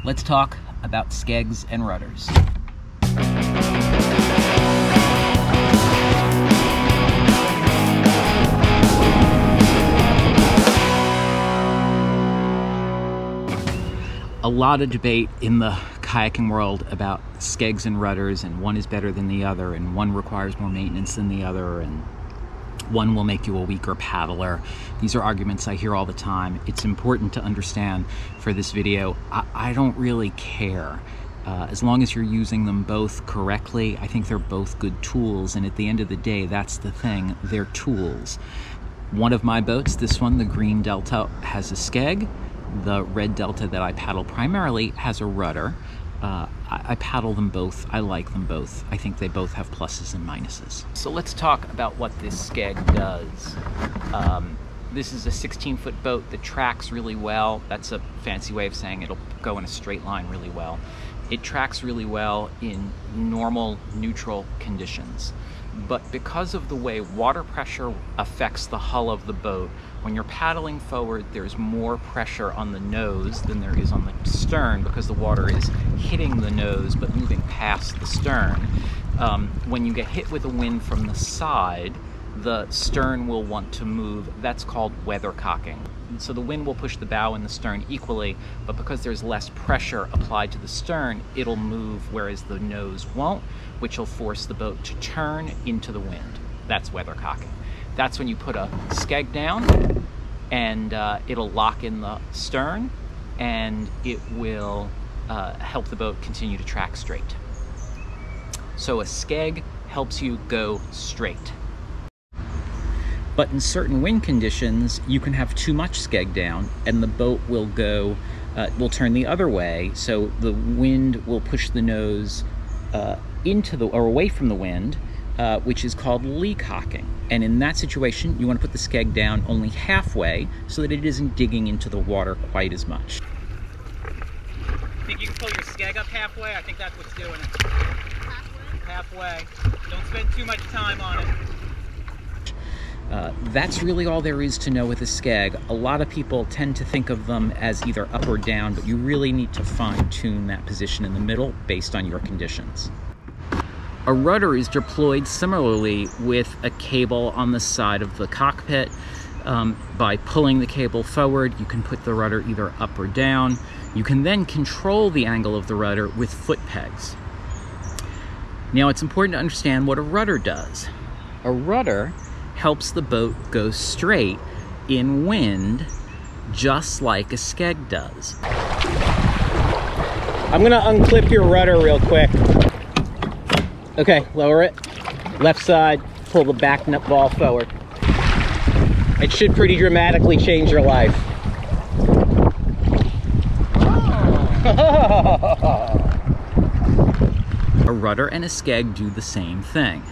Let's talk about skegs and rudders. A lot of debate in the kayaking world about skegs and rudders, and one is better than the other, and one requires more maintenance than the other, and one will make you a weaker paddler. These are arguments I hear all the time. It's important to understand for this video, I don't really care. As long as you're using them both correctly, I think they're both good tools, and at the end of the day, that's the thing, they're tools. One of my boats, this one, the green Delta, has a skeg. The red Delta that I paddle primarily has a rudder. I paddle them both. I like them both. I think they both have pluses and minuses. So let's talk about what this skeg does. This is a 16-foot boat that tracks really well. That's a fancy way of saying it'll go in a straight line really well. It tracks really well in normal, neutral conditions. But because of the way water pressure affects the hull of the boat, when you're paddling forward, there's more pressure on the nose than there is on the stern because the water is hitting the nose but moving past the stern. When you get hit with a wind from the side, the stern will want to move. That's called weathercocking. So the wind will push the bow and the stern equally, but because there's less pressure applied to the stern, it'll move, whereas the nose won't, which will force the boat to turn into the wind. That's weathercocking. That's when you put a skeg down, and it'll lock in the stern, and it will help the boat continue to track straight. So a skeg helps you go straight. But in certain wind conditions, you can have too much skeg down and the boat will go, will turn the other way. So the wind will push the nose or away from the wind, which is called lee cocking. And in that situation, you want to put the skeg down only halfway so that it isn't digging into the water quite as much. Think you can pull your skeg up halfway? I think that's what's doing it. Halfway. Don't spend too much time on it. That's really all there is to know with a skeg. A lot of people tend to think of them as either up or down, but you really need to fine-tune that position in the middle based on your conditions. A rudder is deployed similarly with a cable on the side of the cockpit. By pulling the cable forward, you can put the rudder either up or down. You can then control the angle of the rudder with foot pegs. Now, it's important to understand what a rudder does. A rudder helps the boat go straight in wind, just like a skeg does. I'm gonna unclip your rudder real quick. Okay, lower it. Left side, pull the back nut ball forward. It should pretty dramatically change your life. A rudder and a skeg do the same thing.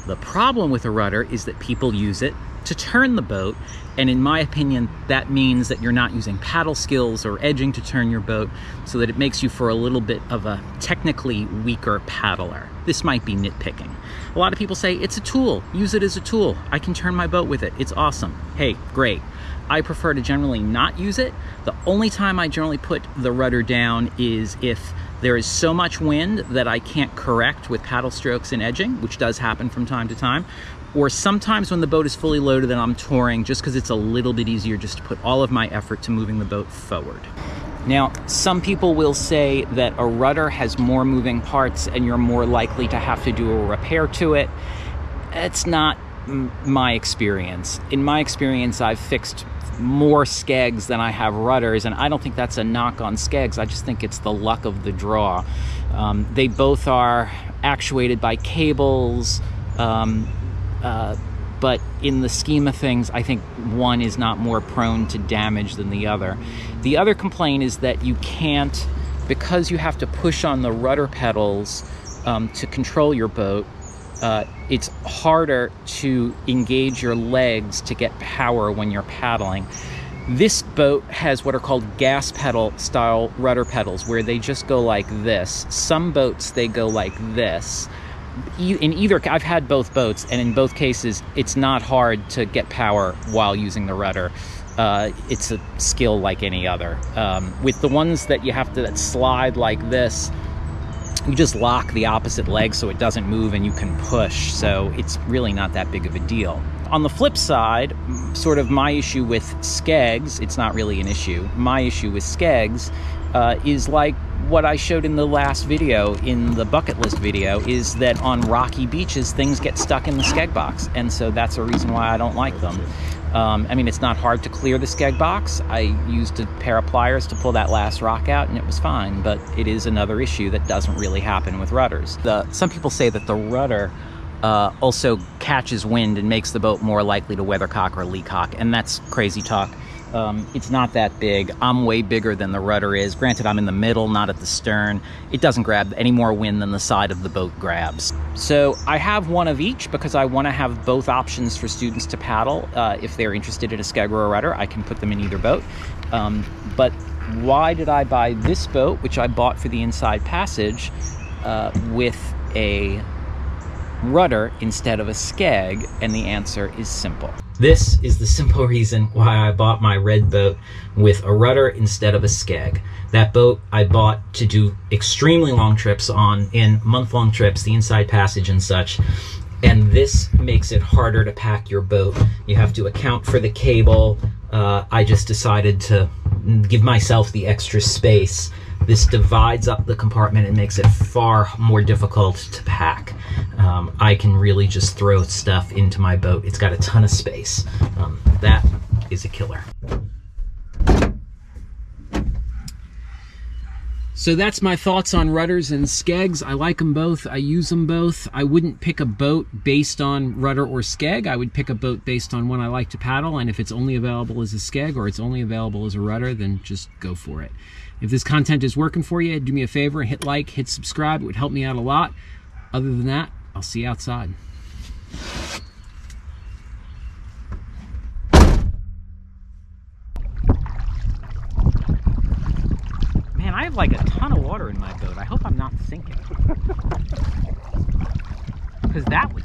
The problem with a rudder is that people use it to turn the boat, and in my opinion, that means that you're not using paddle skills or edging to turn your boat, so that it makes you for a little bit of a technically weaker paddler. This might be nitpicking. A lot of people say, it's a tool, use it as a tool. I can turn my boat with it, it's awesome. Hey, great. I prefer to generally not use it. The only time I generally put the rudder down is if there is so much wind that I can't correct with paddle strokes and edging, which does happen from time to time, or sometimes when the boat is fully loaded and I'm touring, just because it's a little bit easier just to put all of my effort to moving the boat forward. Now, some people will say that a rudder has more moving parts and you're more likely to have to do a repair to it. It's not my experience. In my experience, I've fixed more skegs than I have rudders, and I don't think that's a knock on skegs. I just think it's the luck of the draw. They both are actuated by cables, but in the scheme of things, I think one is not more prone to damage than the other. The other complaint is that you can't, because you have to push on the rudder pedals to control your boat, it's harder to engage your legs to get power when you're paddling. This boat has what are called gas pedal style rudder pedals, where they just go like this. Some boats, they go like this. In either, I've had both boats, and in both cases, it's not hard to get power while using the rudder. it's a skill like any other. With the ones that you have to that slide like this, you just lock the opposite leg so it doesn't move and you can push, so it's really not that big of a deal. On the flip side, sort of my issue with Skegs, it's not really an issue, my issue with Skegs is like what I showed in the last video, in the bucket list video, is that on rocky beaches things get stuck in the Skeg box, and so that's a reason why I don't like them. I mean, it's not hard to clear the Skeg box. I used a pair of pliers to pull that last rock out and it was fine, but it is another issue that doesn't really happen with rudders. Some people say that the rudder also catches wind and makes the boat more likely to weathercock or leacock, and that's crazy talk. It's not that big. I'm way bigger than the rudder is. Granted, I'm in the middle, not at the stern. It doesn't grab any more wind than the side of the boat grabs. So I have one of each because I want to have both options for students to paddle. If they're interested in a Skeg or a rudder, I can put them in either boat. But why did I buy this boat, which I bought for the inside passage, with a rudder instead of a Skeg? And the answer is simple. This is the simple reason why I bought my red boat with a rudder instead of a Skeg. That boat I bought to do extremely long trips on, in month-long trips, the inside passage and such. And this makes it harder to pack your boat. You have to account for the cable. I just decided to give myself the extra space. This divides up the compartment and makes it far more difficult to pack. I can really just throw stuff into my boat. It's got a ton of space. That is a killer. So that's my thoughts on rudders and Skegs. I like them both. I use them both. I wouldn't pick a boat based on rudder or Skeg. I would pick a boat based on one I like to paddle, and if it's only available as a Skeg or it's only available as a rudder, then just go for it. If this content is working for you, do me a favor, hit like, hit subscribe. It would help me out a lot. Other than that, I'll see you outside. Man, I have like a ton of water in my boat. I hope I'm not sinking. Because that would